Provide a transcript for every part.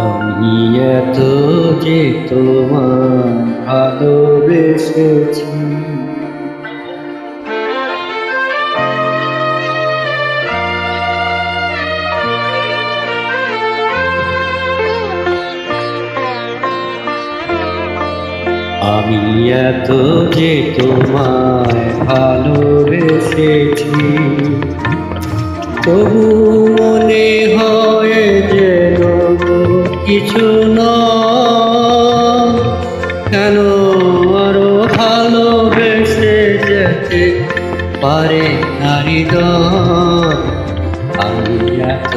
আমি এত যে তোমায় ভালোবেসেছি, আমি এত যে তোমায় ভালোবেসেছি, তবু মনে হয় যেন কিছু নয়। কেন আরো ভালোবেসে যেতে পারে নারী দল? আমি এত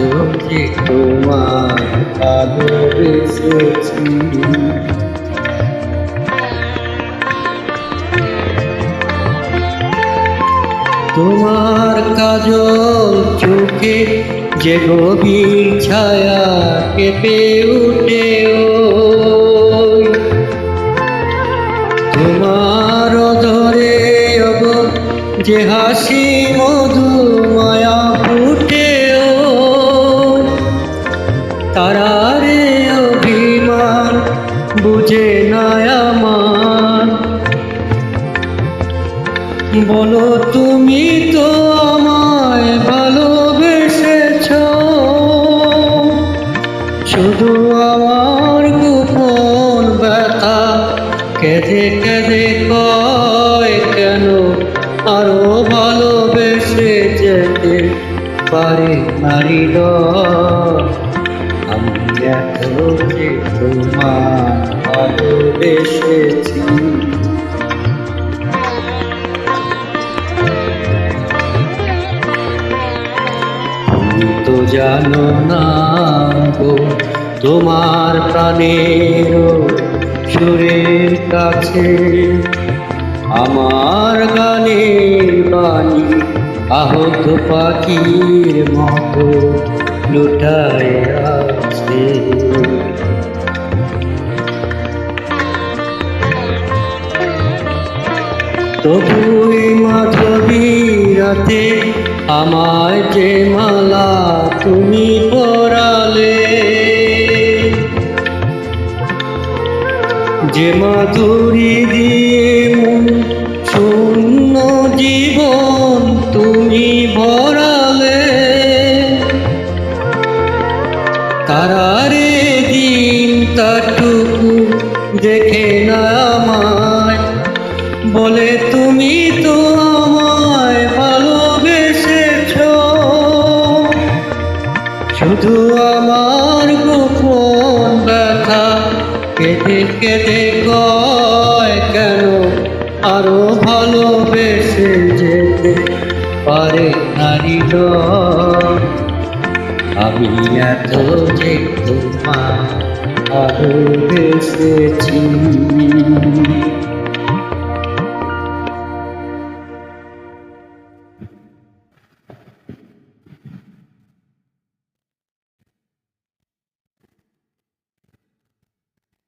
যে তোমায় ভালোবেসেছি, তোমার কাজল চোখে যে গভীর ছায়া কেঁপে উঠে, তোমার ধরে যে হাসি মধু মায়া ফুটে, তারারে অভিমান বুঝে না আমার। বলো তুমি তো আমায় ভালোবেসেছ, শুধু আমার গোপন ব্যথা কেঁদে কেঁদে কয়, কেন আরো ভালোবেসে যেতে পারে নারী দল? আমি এত যে তোমায় ভালোবেসেছি, তো জানো না গো, তোমার প্রাণের সুরের কাছে আমার গানের বাণী আহত পাখির মতো লুটায় আছে। তবুই মাধবী রাতে আমায় যে মালা তুমি পরালে, যে মাধুরী দিয়ে শূন্য জীবন তুমি ভরালে, তারারে দিন তাটুকু দেখে না আমায়, বলে তুমি তো আমায় ভালোবেসেছ, শুধু আমার গোপন ব্যথা কেঁদে কেঁদে কয়, কেন আরো ভালোবেসে যেতে পারে নারী দল? আমি এত যে তোমায় ভালোবেসেছি।